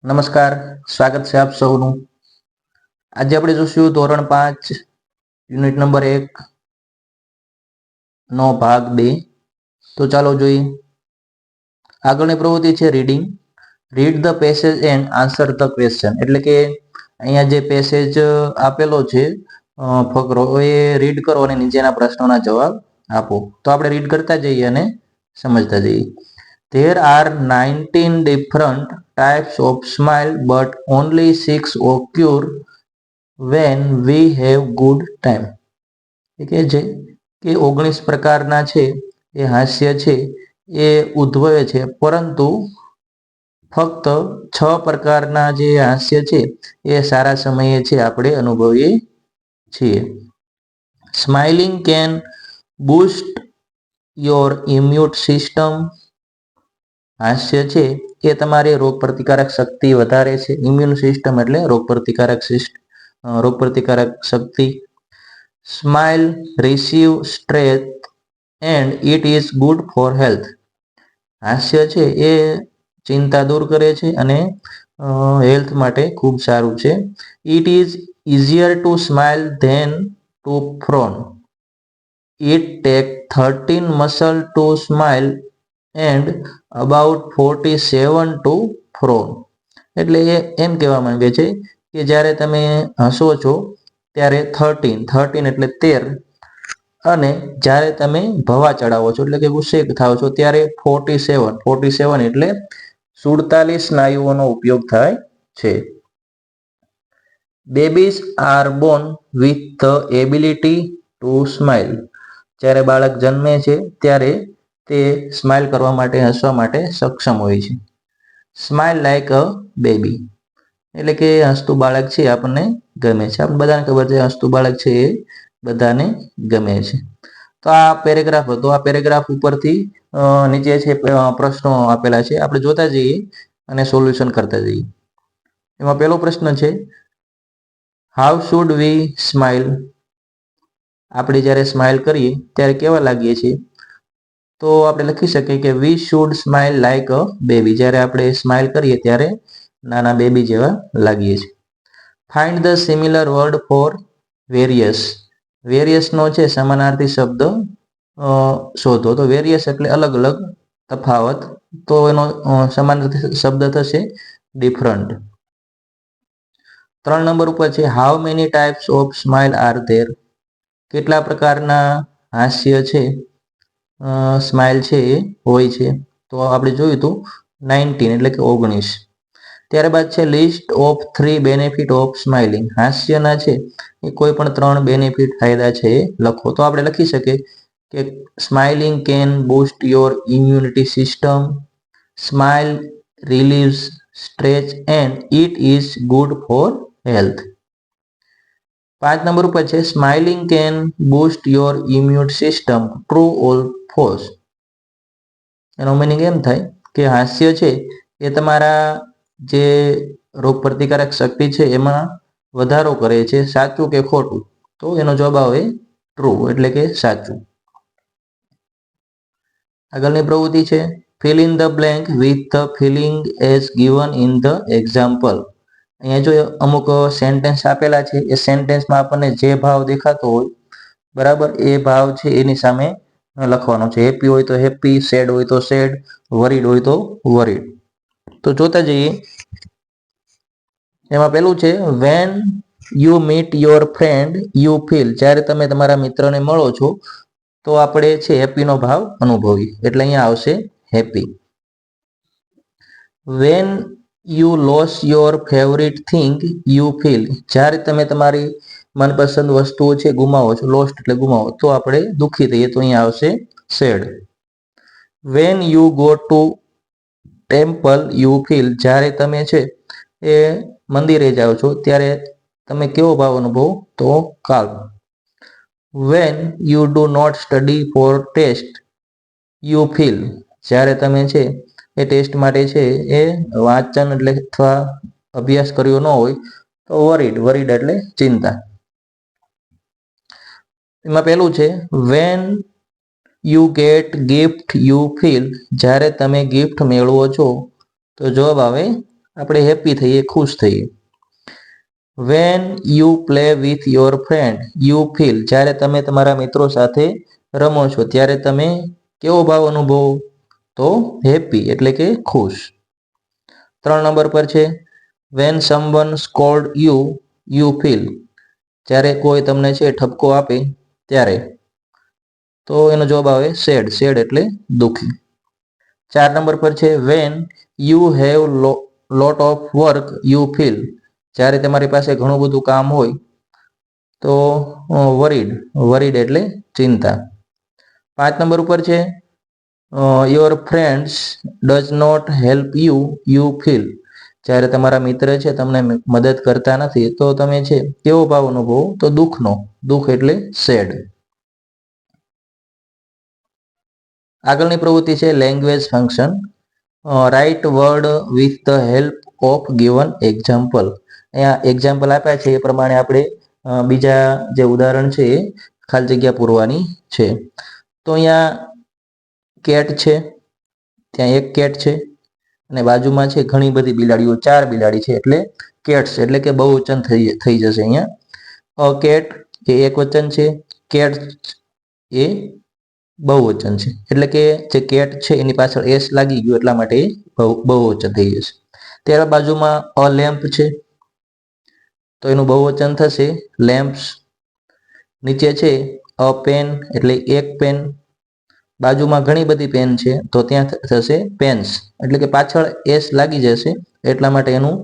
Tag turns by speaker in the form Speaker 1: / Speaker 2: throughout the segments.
Speaker 1: નમસ્કાર, સ્વાગત છે આપ સૌનું। આજે આપણે જોશું ધોરણ 5 યુનિટ નંબર 1 નો ભાગ 2। તો ચાલો જોઈએ। આગળની પ્રવૃત્તિ છે reading. Read the passage and answer the question, એટલે કે અહીંયા જે પેસેજ આપેલો છે ફકરો એ રીડ કરો અને નીચેના પ્રશ્નોના જવાબ આપો। તો આપણે રીડ કરતા જઈએ અને સમજતા જઈએ। There are 19 different types of smile, but only 6 occur when we have good time। એ કહે છે કે 19 પ્રકારના છે એ હાસ્ય છે એ ઉદ્ભવે છે, પરંતુ ફક્ત 6 પ્રકારના જે હાસ્ય છે એ સારા સમયે છે આપણે અનુભવીએ છીએ। Smiling can boost your immune system. હાસ્ય છે એ તમારી રોગ પ્રતિકારક શક્તિ વધારે છે। ઇમ્યુન સિસ્ટમ એટલે રોગ પ્રતિકારક શક્તિ। Smile receive stress and it is good for health. હાસ્ય છે એ ચિંતા દૂર કરે છે અને હેલ્થ માટે ખૂબ સારું છે। It is easier to smile than to frown. It take 13 muscle to smile and about 47 to frown. એટલે એ એમ કહેવા માંગે છે કે જ્યારે તમે હસો છો ત્યારે 13 એટલે 13, અને જ્યારે તમે ભવા ચડાવો છો એટલે કે ગુસ્સે થાવ છો ત્યારે 47 એટલે 47 સ્નાયુઓનો ઉપયોગ થાય છે। Babies are born with the ability to smile. જ્યારે બાળક જન્મે છે ત્યારે તે સ્માઇલ કરવા માટે, હસવા માટે સક્ષમ હોય છે। સ્માઇલ લાઈક અ બેબી, એટલે કે હસતું બાળક છે આપણને ગમે છે। આપણે બધાને ખબર છે હસતું બાળક છે એ બધાને ગમે છે। તો આ પેરેગ્રાફ હતો। આ પેરેગ્રાફ ઉપરથી નીચે છે પ્રશ્નો આપેલા છે, આપણે જોતા જઈએ અને સોલ્યુશન કરતા જઈએ। એમાં પહેલો પ્રશ્ન છે, હાઉ શુડ વી સ્માઇલ। આપણે જ્યારે સ્માઇલ કરીએ ત્યારે કેવા લાગીએ છીએ? તો આપણે લખી શકીએ કે we should smile like a baby. જ્યારે આપણે સ્માઇલ કરીએ ત્યારે નાના બેબી જેવા લાગીએ છીએ। Find the similar word for various. વેરિયસનો છે સમાનાર્થી શબ્દ શોધો। તો વેરિયસ એટલે અલગ અલગ, તફાવત, તો એનો સમાનાર્થી શબ્દ થશે ડિફરન્ટ। 3 નંબર ઉપર છે, how many types of smile are there. કેટલા પ્રકારના હાસ્ય છે સ્માઇલ છે એ હોય છે? તો આપણે જોયું હતું 19 એટલે કે 19। ત્યારબાદ છે list of 3 benefit of smiling. હાસ્યના છે એ કોઈ પણ 3 બેનિફિટ, ફાયદા છે એ લખો। તો આપણે લખી શકીએ કે smiling can boost your immunity system, smile relieves stress and it is good for health. 5 number ઉપર છે, smiling can boost your immune system, true or false. એનો મીનિંગ એમ થાય કે હાસ્ય છે એ તમારા જે રોગ પ્રતિકારક શક્તિ છે એમાં વધારો કરે છે, સાચું કે ખોટું? તો એનો જવાબ આવે ટ્રુ, એટલે કે સાચું। આગળની પ્રવૃત્તિ છે, fill in the blank with the filling as given in the example. અહીંયા જો અમુક સેન્ટેન્સ આપેલા છે એ સેન્ટેન્સમાં આપણને જે ભાવ દેખાતો હોય, બરાબર, એ ભાવ છે એની સામે લખવાનો છે। હેપી હોય તો હેપી, સેડ હોય તો સેડ, વરીડ હોય તો વરીડ। તો જોતા જઈએ। એમાં પેલું છે, when you meet your friend you feel. જ્યારે તમે તમારા મિત્રને મળો છો તો આપણે છે હેપીનો ભાવ અનુભવીએ, એટલે અહીંયા આવશે happy. When you loss your favourite thing you feel. જ્યારે તમે તમારી મનપસંદ વસ્તુઓ છે ગુમાવો છો, લોસ્ટ એટલે ગુમાવો, તો આપણે દુઃખી થઈએ, તો અહીંયા આવશે sad. When you go to temple you feel. જ્યારે તમે છે એ મંદિરે જાઓ છો ત્યારે તમે કેવો ભાવ અનુભવો? તો calm. When you do not study for test you feel. જ્યારે તમે છે એ ટેસ્ટ માટે છે એ વાંચન એટલે અથવા અભ્યાસ કર્યો ન હોય તો વરીડ એટલે ચિંતા। એમાં પેલું છે, when you get gift you feel. જ્યારે તમે ગિફ્ટ મેળવો છો તો જવાબ આવે આપણે હેપી થઈએ, ખુશ થઈએ. When you play with your friend you feel, જ્યારે તમે તમારા મિત્રો સાથે રમો છો ત્યારે તમે કેવો ભાવ અનુભવો? તો હેપી એટલે કે ખુશ. 3 નંબર પર છે when someone scold you you feel, જ્યારે કોઈ તમને છે ઠપકો આપે ત્યારે. તો એનો જવાબ આવે સેડ. સેડ એટલે દુઃખી. 4 નંબર પર છે when you have lot of work you feel, જ્યારે તમારી પાસે ઘણું બધું કામ હોય તો વરીડ. વરીડ એટલે ચિંતા. 5 નંબર ઉપર છે your friends does not help you you feel, જ્યારે તમારા મિત્ર છે તમને મદદ કરતા નથી તો તમે છે કેવો ભાવ અનુભવો? તો દુઃખનો. દુઃખ એટલે સેડ. આગળની પ્રવૃત્તિ છે language function. Write word with the help of given example. અહીંયા એક્ઝામ્પલ આપ્યા છે એ પ્રમાણે આપણે બીજા જે ઉદાહરણ છે એ ખાલી જગ્યા પૂરવાની છે. તો અહીંયા કેટ છે, ત્યાં એક કેટ છે અને બાજુમાં છે ઘણી બધી બિલાડીઓ, 4 બિલાડી છે એટલે કેટ્સ એટલે કે બહુવચન થઈ જશે અહીંયા. અ કેટ એ એક વચન છે, કેટ એ બહુવચન છે એટલે કે જે કેટ છે એની પાછળ એસ લાગી ગયું એટલા માટે એ બહુવચન થઈ જશે. ત્યાર બાજુમાં અ લેમ્પ છે તો એનું બહુવચન થશે લેમ્પ્સ. નીચે છે અ પેન એટલે એક પેન. બાજુમાં ઘણી બધી પેન છે તો ત્યાં થશે પેન્સ એટલે કે પાછળ એસ લાગી જશે એટલા માટે એનું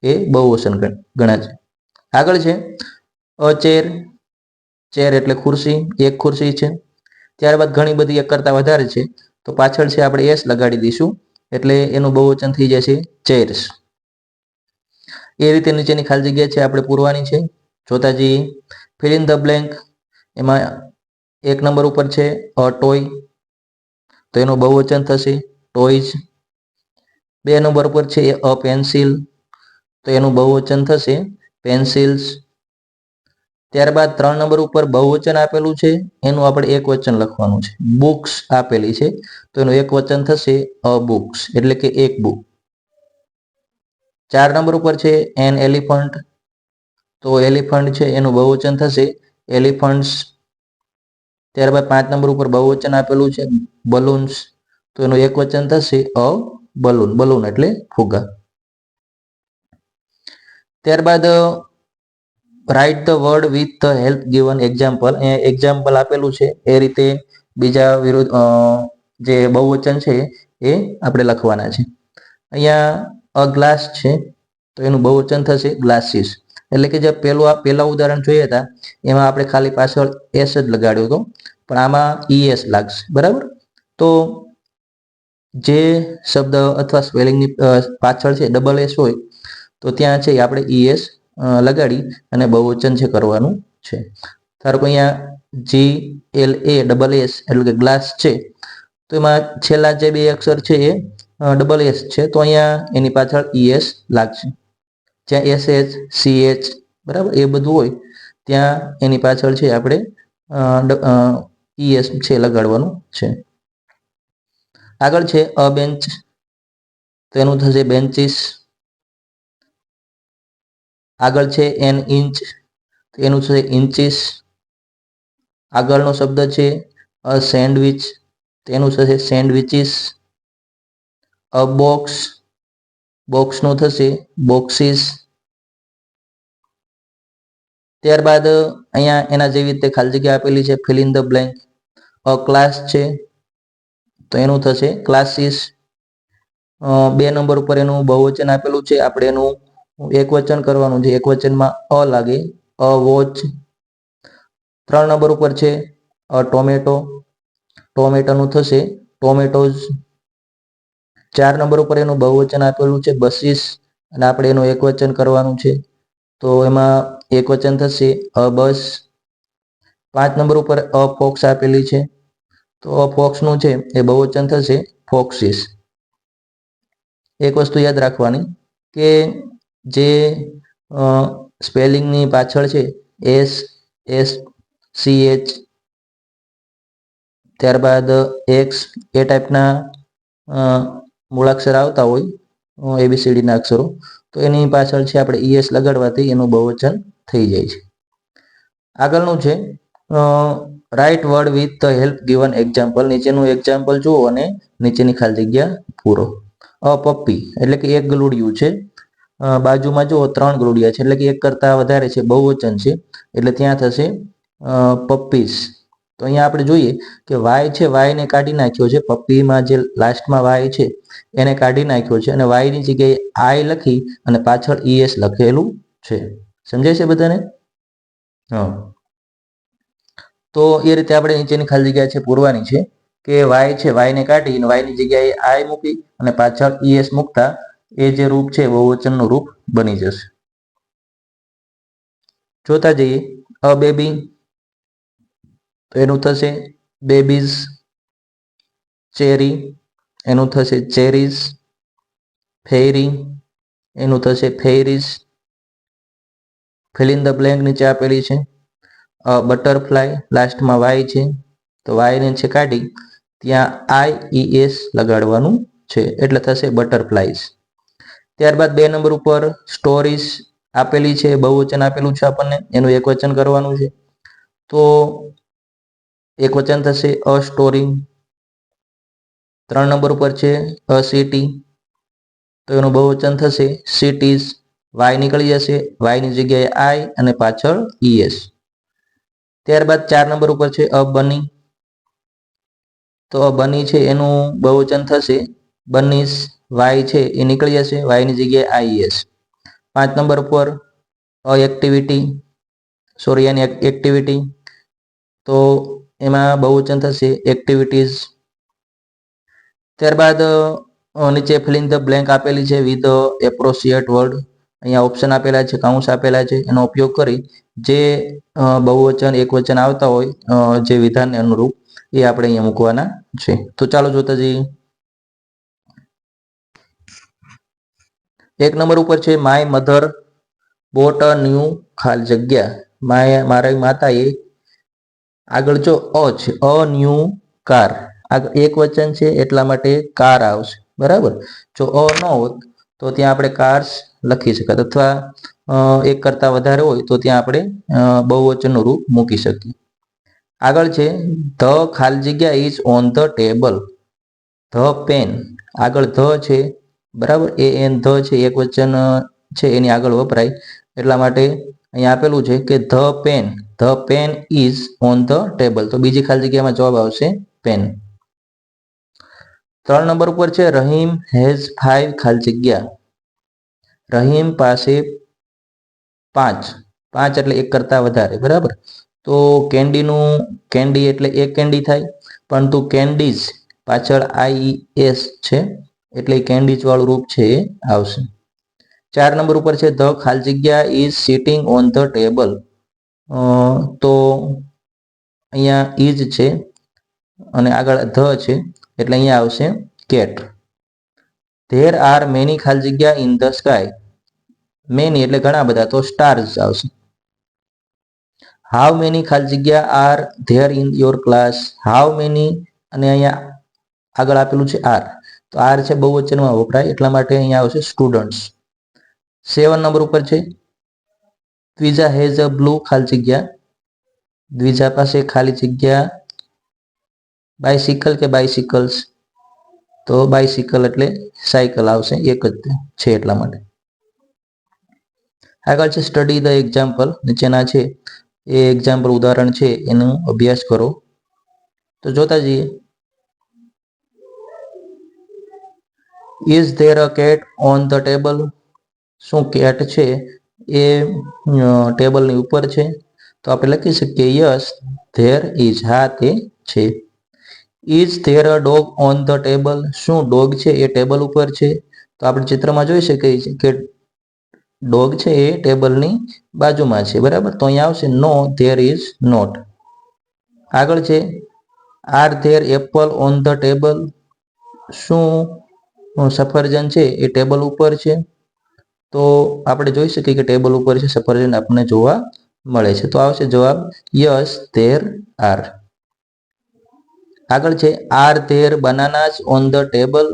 Speaker 1: એ બહુવચન ગણાશે. આગળ છે અ ચેર. ચેર એટલે ખુરશી, એક ખુરશી છે. ત્યારબાદ ઘણી બધી એક કરતા વધારે છે તો પાછળ છે આપણે એસ લગાડી દઈશું એટલે એનું બહુવચન થઈ જશે ચેર્સ. એ રીતે નીચેની ખાલી જગ્યા છે આપણે પૂરવાની છે. જોતા જઈએ. Fill in the blank. એમાં 1 નંબર ઉપર છે અ ટોય, તો એનું બહુવચન થશે ટોયઝ. 2 નંબર પર છે અ પેન્સિલ, તો એનું બહુવચન થશે પેન્સિલ્સ. ત્યારબાદ 3 નંબર ઉપર બહુવચન આપેલું છે એનું આપણે એક વચન લખવાનું છે. બુક્સ આપેલી છે તો એનું એક વચન થશે અ બુક્સ એટલે કે એક બુક. 4 નંબર ઉપર છે એન એલિફન્ટ, તો એલિફન્ટ છે એનું બહુવચન થશે એલિફન્ટ્સ. ત્યારબાદ 5 નંબર ઉપર બહુવચન આપેલું છે બલૂન્સ, તો એનું એક વચન થશે અ બલૂન. બલૂન એટલે ફુગ્ગા. ત્યારબાદ write the word with the help given example. અહીંયા એક્ઝામ્પલ આપેલું છે એ રીતે બીજા વિરુદ્ધ જે બહુવચન છે એ આપણે લખવાના છે. અહીંયા અ ગ્લાસ છે તો એનું બહુવચન થશે ગ્લાસીસ. એટલે કે જે પેલા ઉદાહરણ જોઈએ હતા એમાં આપણે ખાલી પાછળ એસ જ લગાડ્યો હતો પણ આમાં ઈએસ લાગશે. બરાબર. તો જે શબ્દ અથવા સ્પેલિંગની પાછળ છે ડબલ એસ હોય તો ત્યાં છે આપણે ઈએસ લગાડી અને બહુવચન છે કરવાનું છે. ધારો કે અહીંયા જી એલ એ ડબલ એસ એટલે કે ગ્લાસ છે તો એમાં છેલ્લા જે 2 અક્ષર છે એ ડબલ એસ છે તો અહીંયા એની પાછળ ઈએસ લાગશે. જ્યાં એસ એચ સી એચ બરાબર એ બધું હોય ત્યાં એની પાછળ છે આપણે ઈએસ છે લગાડવાનું છે. આગળ છે અ બેન્ચ, તો એનું થશે બેન્ચીસ. આગળ છે એન ઇંચ, તો એનું થશે ઇન્ચીસ. આગળનો શબ્દ છે અ સેન્ડવિચ, તો એનું થશે સેન્ડવિચીસ. અ બોક્સ, બોક્સનું થશે બોક્સીસ. ત્યારબાદ અહીંયા એના જેવી રીતે ખાલી જગ્યા આપેલી છે fill in the blank. A class છે તો એનું થશે ક્લાસીસ. 2 નંબર ઉપર એનું બહુવચન આપેલું છે આપણે એનું એક વચન કરવાનું છે. એક વચનમાં અ લાગે અ વોચ. 3 નંબર ઉપર છે અ ટોમેટો, ટોમેટોનું થશે ટોમેટોઝ. 4 નંબર ઉપર એનું બહુવચન આપેલું છે બસીસ અને આપણે એનું એક વચન કરવાનું છે તો એમાં એક વચન થશે અ બસ. 5 નંબર ઉપર અ ફોક્સ આપેલી છે તો અ ફોક્સનું છે એ બહુવચન થશે ફોક્સીસ. એક વસ્તુ યાદ રાખવાની કે જે સ્પેલિંગની પાછળ છે એસ એસ સી એચ ત્યારબાદ એક્સ એ ટાઈપના મૂળાક્ષર આવતા હોય ABCDના અક્ષરો, તો એની પાછળ છે આપણે ES લગાડવાથી એનું બહુવચન થઈ જાય છે. આગળનું છે write word with the help given example. નીચેનું એક્ઝામ્પલ જુઓ અને નીચેની ખાલી જગ્યા પૂરો. અ પપ્પી એટલે કે એક ગલુડિયું છે. બાજુમાં જુઓ 3 ગલુડિયા છે એટલે કે એક કરતા વધારે છે, બહુવચન છે એટલે ત્યાં થશે પપ્પીઝ. તો અહીંયા આપણે જોઈએ કે વાય છે, વાયને કાઢી નાખ્યો છે. પપ્પીમાં જે લાસ્ટમાં વાય છે એને કાઢી નાખ્યો છે અને વાયની જગ્યાએ આઈ લખી અને પાછળ ES લખેલું છે. સમજાય છે બધાને? હા. તો એ રીતે આપણે નીચેની ખાલી જગ્યા છે પૂરવાની છે કે વાય છે, વાયને કાઢી અને વાયની જગ્યાએ આઈ મૂકી અને પાછળ ES મૂકતા એ જે રૂપ છે બહુવચનનું રૂપ બની જશે. જોતા જઈએ. અ બેબી તો એનું થશે બેબીઝ. ચેરી એનું થશે ચેરીઝ. ફેરી એનું થશે ફેરીઝ. ફિલ ઇન ધ બ્લેન્ક નીચે આપેલી છે. બટરફ્લાય લાસ્ટમાં વાય છે તો વાયને છે કાઢી ત્યાં IES લગાડવાનું છે એટલે થશે બટરફ્લાઈઝ. ત્યારબાદ 2 નંબર ઉપર સ્ટોરીઝ આપેલી છે, બહુવચન આપેલું છે આપણને, એનું એકવચન કરવાનું છે. તો એકવચન થશે અ સ્ટોરી. 3 નંબર ઉપર છે અ સિટી, તો એનું બહુવચન થશે સિટીઝ. વાય નીકળી જશે, વાયની જગ્યાએ આઈ અને પાછળ ES. ત્યારબાદ 4 નંબર ઉપર છે અ બની, તો અ બની છે એનું બહુવચન થશે બનીસ. વાય છે એ નીકળી જશે, વાયની જગ્યાએ IES. 5 નંબર ઉપર અ એક્ટિવિટી, સોરી એની એક્ટિવિટી, તો એમાં બહુવચન થશે એક્ટિવિટીઝ. ત્યારબાદ નીચે ફિલ ઇન ધ બ્લેન્ક આપેલી છે વિથ એપ્રોસિએટ વર્ડ. અહીંયા ઓપ્શન આપેલા છે, કૌંસ આપેલા છે, એનો ઉપયોગ કરી જે બહુવચન એકવચન આવતા હોય જે વિધાનને અનુરૂપ એ આપણે અહીંયા મૂકવાના છે. તો ચાલો જોતા જઈએ. 1 નંબર ઉપર છે my mother bought a new ખાલી જગ્યા. મારી માતાએ આગળ જો અ છે અ ન્યૂ કાર, આગળ એક વચન છે એટલા માટે કાર આવશે, બરાબર. જો અ ન હોત તો ત્યાં આપણે કાર્સ લખી શકત અથવા એક કરતા વધારે હોય તો ત્યાં આપણે બહુવચનનું રૂપ મૂકી શકીએ. આગળ છે ધ ખાલી જગ્યા is on the table. The pen, આગળ ધ છે, બરાબર. AN ધ છે, એક વચન છે એની આગળ વપરાય એટલા માટે અહીંયા આપેલું છે કે the pen is on the table. તો બીજી ખાલી જગ્યામાં જવાબ આવશે પેન. 3 નંબર ઉપર છે રહીમ હેઝ 5 ખાલી જગ્યા. રહીમ પાસે 5 એટલે એક કરતા વધારે, બરાબર. તો કેન્ડી એટલે એક કેન્ડી થાય, પરંતુ કેન્ડીઝ પાછળ IES છે એટલે કેન્ડીઝ વાળું રૂપ છે એ આવશે. 4 નંબર ઉપર છે ધ ખાલી જગ્યા is sitting on the table. તો અહીંયા ઇઝ છે અને આગળ ધ છે એટલે અહીંયા આવશે કેટ. ધેર આર મેની ખાલી જગ્યા ઇન ધ સ્કાય. મેની એટલે ઘણા બધા, તો સ્ટાર્સ આવશે. હાઉ મેની ખાલી જગ્યા are there in your class. How many અને અહીંયા આગળ આપેલું છે આર, તો આર છે બહુવચનમાં વપરાય એટલા માટે અહીંયા આવશે સ્ટુડન્ટ્સ. 7 નંબર ઉપર છે દ્વિજા હેઝ અ બ્લુ ખાલી જગ્યા. દ્વિજા પાસે ખાલી જગ્યા બાઇસિકલ કે બાઇસિકલ્સ, તો બાઇસિકલ એટલે સાયકલ આવશે, એક જ છે એટલા માટે. આગળ છે સ્ટડી ધ એક્ઝામ્પલ. નીચેના છે એ એક્ઝામ્પલ ઉદાહરણ છે એનો અભ્યાસ કરો. તો જોતા જઈએ. Is there a cat on the table. શું કેટ છે એ ટેબલની ઉપર છે? તો આપણે લખી શકીએ યસ ધેર ઇઝ, હા તે છે. Is there a dog on the table. શું ડોગ છે એ ટેબલ ઉપર છે? તો આપણે ચિત્રમાં જોઈ શકીએ છીએ કે ડોગ છે એ ટેબલની બાજુમાં છે, બરાબર. તો અહીંયા આવશે નો ધેર ઇઝ નોટ. આગળ છે are there apple on the table. શું સફરજન છે એ ટેબલ ઉપર છે? તો આપણે જોઈ શકીએ કે ટેબલ ઉપર છે, સફરજન આપણને જોવા મળે છે, તો આવશે જવાબ યસ ધેર આર. આગળ છે are there bananas on the table.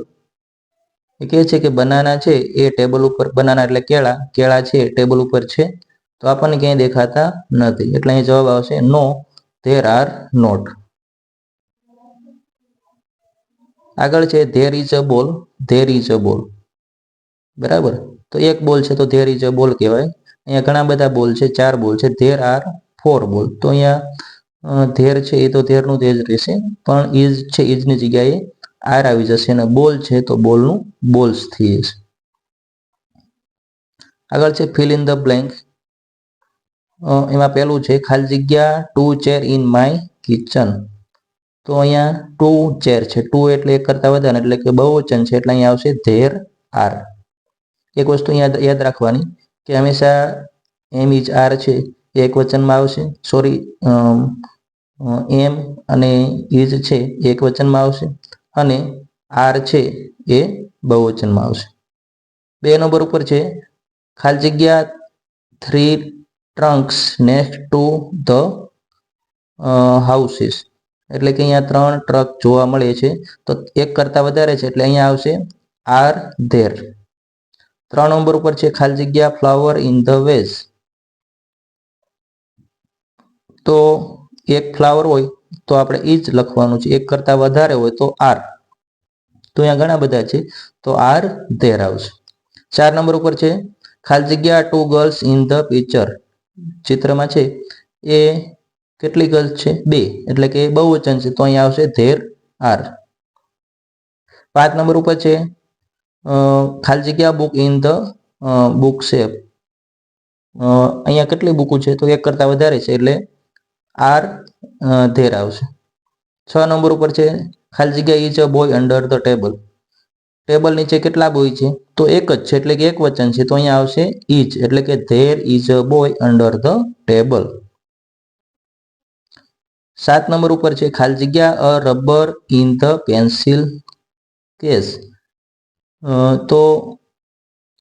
Speaker 1: એ કહે છે કે બનાના છે એ ટેબલ ઉપર, બનાના એટલે કેળા, કેળા છે ટેબલ ઉપર છે, તો આપણને ક્યાંય દેખાતા નથી, એટલે અહીં જવાબ આવશે નો ધેર આર નોટ. આગળ છે ધેર ઇઝ અ બોલ, ધેર ઇઝ અ બોલ, બરાબર. તો એક બોલ છે તો ધેર ઇઝ અ બોલ કહેવાય. અહીંયા ઘણા બધા બોલ છે, 4 બોલ છે, ધેર આર 4 બોલ. તો અહીંયા ધેર છે એ તો ધેરનું ધેર જ રહેશે, પણ ઇઝ છે ઇઝની જગ્યાએ આર આવી જશે, અને બોલ છે તો બોલનું બોલ્સ થઈ જશે. આગળ છે ફિલ ઇન ધ બ્લેન્ક. એમાં પહેલું છે ખાલી જગ્યા 2 ચેર ઇન માય કિચન. તો અહીંયા 2 ચેર છે, 2 એટલે એક કરતા વધારે, એટલે કે બહુવચન છે, એટલે અહીંયા આવશે ધેર આર. એક વસ્તુ યાદ રાખવાની કે હંમેશા એમ ઇઝ આર છે એ એક વચનમાં આવશે, સોરી એમ અને ઇઝ છે એ એક વચનમાં આવશે, અને આર છે એ બહુવચનમાં આવશે. 2 નંબર ઉપર છે ખાલી જગ્યા 3 trunks next to the houses. એટલે કે અહીંયા 3 ટ્રક જોવા મળે છે, તો એક કરતા વધારે છે, એટલે અહીંયા આવશે આર ધેર. 3 નંબર ઉપર છે ખાલી જગ્યા ફ્લાવર ઇન ધ વેઝ. તો એક ફ્લાવર હોય તો આપણે ઇઝ લખવાનું છે, એક કરતા વધારે હોય તો આર. તો અહીંયા ઘણા બધા છે, તો આર ધેર આવશે. 4 નંબર ઉપર છે ખાલી જગ્યા 2 ગર્લ્સ ઇન ધ પિક્ચર. ચિત્રમાં છે એ કેટલી ગર્લ્સ છે? 2, એટલે કે બહુવચન છે, તો અહીંયા આવશે ધેર આર. 5 નંબર ઉપર છે ખાલી જગ્યા book in the book shape. અહીંયા કેટલી બુકો છે? તો એક કરતા વધારે છે, એટલે આર ધેર આવશે. 6 નંબર ઉપર છે ખાલી જગ્યા is a boy under the table. Table નીચે કેટલા બોય છે? તો એક જ છે, એટલે કે એક વચન છે, તો અહીંયા આવશે ઇઝ, એટલે કે there is a boy under the table. 7 number ઉપર છે ખાલી જગ્યા a rubber in the pencil case. તો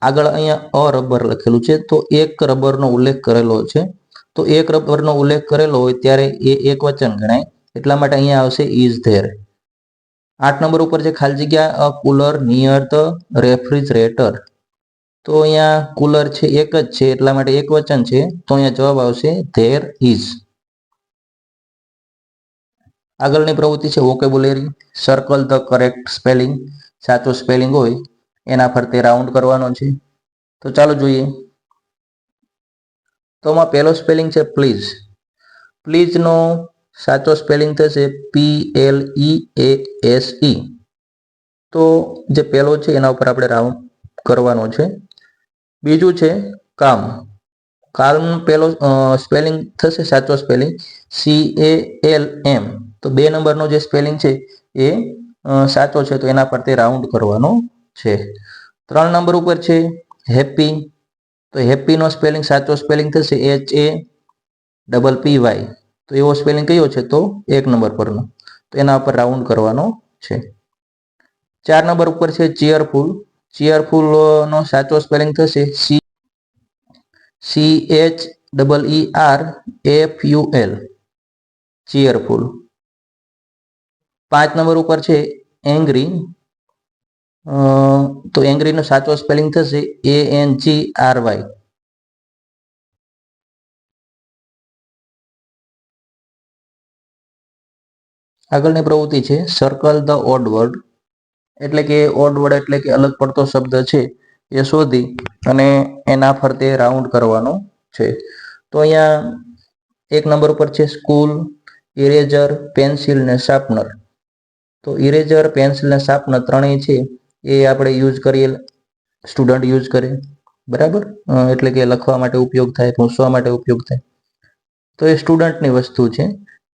Speaker 1: આગળ અહીંયા અ રબર લખેલું છે, તો એક રબરનો ઉલ્લેખ કરેલો છે, તો એક રબરનો ઉલ્લેખ કરેલો હોય ત્યારે એ એક વચન ગણાય, એટલા માટે અહીંયા આવશે ઇઝ ધેર. 8 નંબર ઉપર છે ખાલી જગ્યા અ કુલર નિયર ધ રેફ્રિજરેટર. તો અહીંયા કુલર છે એક જ છે, એટલા માટે એક વચન છે, તો અહીંયા જવાબ આવશે ધેર ઇઝ. આગળની પ્રવૃત્તિ છે vocabulary. Circle the correct spelling. સાચો સ્પેલિંગ હોય એના ફરતે રાઉન્ડ કરવાનો છે. તો ચાલો જોઈએ. તો આમાં પહેલો સ્પેલિંગ છે પ્લીઝ. પ્લીઝનો સાચો સ્પેલિંગ થશે PLEASE. તો જે પહેલો છે એના ઉપર આપણે રાઉન્ડ કરવાનો છે. બીજું છે કામ. કામ પહેલો સ્પેલિંગ થશે, સાચો સ્પેલિંગ CALM. તો 2 નંબરનો જે સ્પેલિંગ છે એ સાચો છે, તો એના પર તે રાઉન્ડ કરવાનો છે. 3 નંબર ઉપર છે હેપી. તો હેપીનો સ્પેલિંગ સાચો સ્પેલિંગ થશે HAPPY. તો એવો સ્પેલિંગ કયો છે? તો 1 નંબર પરનો, તો એના ઉપર રાઉન્ડ કરવાનો છે. 4 નંબર ઉપર છે ચીયરફુલ. ચીયરફુલ નો સાચો સ્પેલિંગ થશે CHEERFUL. ચીયરફુલ. 5 નંબર ઉપર છે એંગ્રી. તો એંગ્રીનો સાચો સ્પેલિંગ થશે ANGRY. આગળની પ્રવૃત્તિ છે સર્કલ ધ ઓડ વર્ડ. એટલે કે ઓડ વર્ડ એટલે કે અલગ પડતો શબ્દ છે એ શોધી અને એના ફરતે રાઉન્ડ કરવાનો છે. તો અહીંયા 1 નંબર ઉપર છે સ્કૂલ, ઇરેઝર, પેન્સિલ ને શાર્પનર. તો ઇરેઝર, પેન્સિલ ને શાર્પનર ત્રણેય છે એ આપણે યુઝ કરીએ, સ્ટુડન્ટ યુઝ કરે, બરાબર. એટલે કે લખવા માટે ઉપયોગ થાય, પૂછવા માટે ઉપયોગ થાય, તો એ સ્ટુડન્ટની વસ્તુ છે.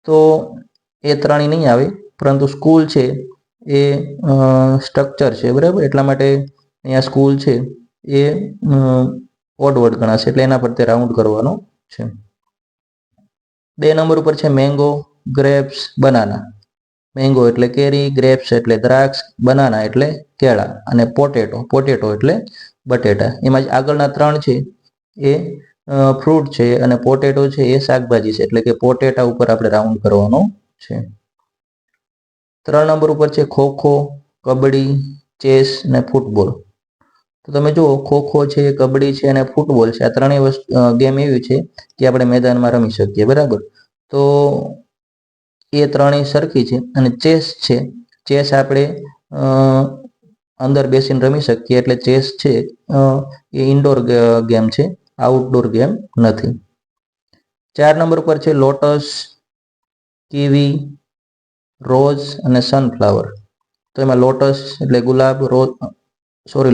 Speaker 1: તો એ ત્રણેય નહીં આવે, પરંતુ સ્કૂલ છે એ સ્ટ્રક્ચર છે, બરાબર. એટલા માટે અહીંયા સ્કૂલ છે એ ઓડ વર્ડ ગણાશે, એટલે એના પર તે રાઉન્ડ કરવાનો છે. 2 નંબર ઉપર છે મેંગો, ગ્રેપ્સ, બનાના. મેંગો એટલે કેરી, ગ્રેપ્સ એટલે દ્રાક્ષ, બનાના એટલે કેળા, અને પોટેટો એટલે બટેટા. એમાં આગળના 3 છે એ ફ્રૂટ છે અને પોટેટો છે એ શાકભાજી છે, એટલે કે પોટેટા ઉપર આપણે રાઉન્ડ કરવાનો છે. 3 નંબર ઉપર છે ખોખો, કબડ્ડી, ચેસ અને ફૂટબોલ. તો તમે જુઓ ખોખો છે, કબડ્ડી છે અને ફૂટબોલ છે, આ ત્રણેય ગેમ એવી છે કે આપણે મેદાનમાં રમી શકીએ, બરાબર. તો એ ત્રણેય સરખી છે. અને ચેસ છે, ચેસ આપણે અંદર બેસીને રમી શકીએ, એટલે ચેસ છે એ ઇન્ડોર ગેમ છે, આઉટડોર ગેમ નથી. 4 નંબર પર છે લોટસ, કીવી, રોઝ અને સનફ્લાવર. તો એમાં લોટસ એટલે ગુલાબ,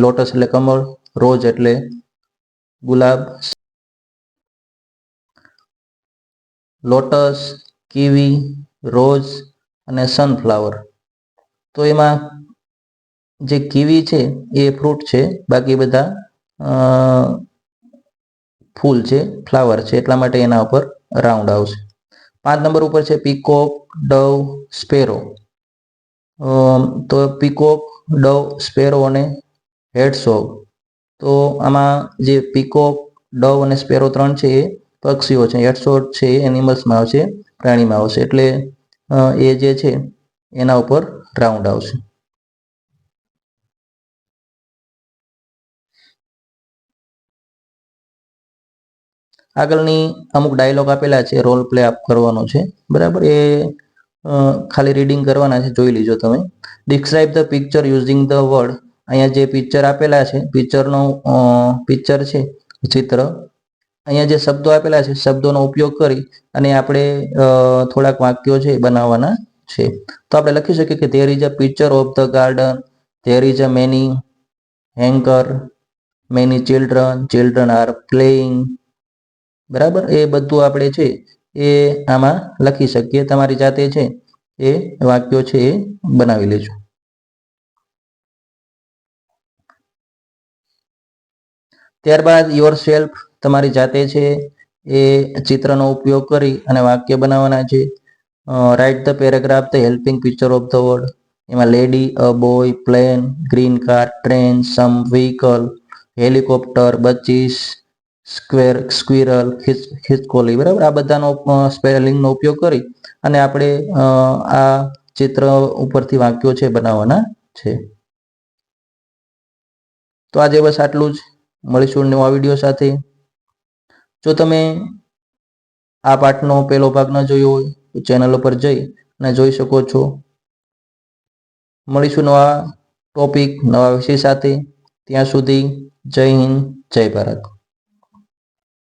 Speaker 1: લોટસ એટલે કમળ, રોઝ એટલે ગુલાબ. લોટસ, કીવી, રોઝ અને સનફ્લાવર. તો એમાં જે કીવી છે એ ફ્રૂટ છે, બાકી બધા ફૂલ છે, ફ્લાવર છે, એટલા માટે એના ઉપર રાઉન્ડ આવશે. 5 નંબર ઉપર છે પીકોક, ડવ, સ્પેરો. તો પીકોક, ડવ, સ્પેરો અને હેડસોગ. તો આમાં જે પીકોક, ડવ અને સ્પેરો ત્રણ છે એ પક્ષીઓ છે, હેડસોગ છે એ એનિમલ્સમાં આવશે, પ્રાણીમાં આવશે, એટલે એ જે છે એના ઉપર રાઉન્ડ આવશે. આગળની અમુક ડાયલોગ આપેલા છે, રોલ પ્લે કરવાનો છે, બરાબર. એ ખાલી રીડિંગ કરવાના છે, જોઈ લીજો તમે. Describe the picture using the word. અહીંયા જે પિક્ચર આપેલા છે, પિક્ચર છે, ચિત્ર. અહીંયા જે શબ્દો આપેલા છે, શબ્દોનો ઉપયોગ કરી અને આપણે થોડાક વાક્યો છે બનાવવાના છે. તો આપણે લખી શકીએ કે there is a picture of the garden, there is a many hanker, many children are playing. બરાબર, એ બધું આપણે છે એ આમાં લખી શકીએ. તમારી જાતે છે એ વાક્યો છે એ બનાવી લેજો. ત્યારબાદ યોર સેલ્ફ, તમારી જાતે છે એ ચિત્રનો ઉપયોગ કરી અને વાક્ય બનાવવાના છે. Write the paragraph the helping picture of the word. એમાં lady, a boy, plane, green car, train, some vehicle, helicopter, bushes, squirrel, ખિસકોલી. બરાબર, આ બધાનો સ્પેલિંગનો ઉપયોગ કરી અને આપણે આ ચિત્ર ઉપરથી વાક્યો છે બનાવવાના છે. તો આજે બસ આટલું જ. મળીશું નવા વિડીયો સાથે. જો તમે આ પાઠનો પહેલો ભાગ ન જોયો હોય તો ચેનલ ઉપર જઈ અને જોઈ શકો છો. મળીશું નવા ટોપિક, નવા વિષય સાથે. ત્યાં સુધી જય હિન્દ, જય ભારત.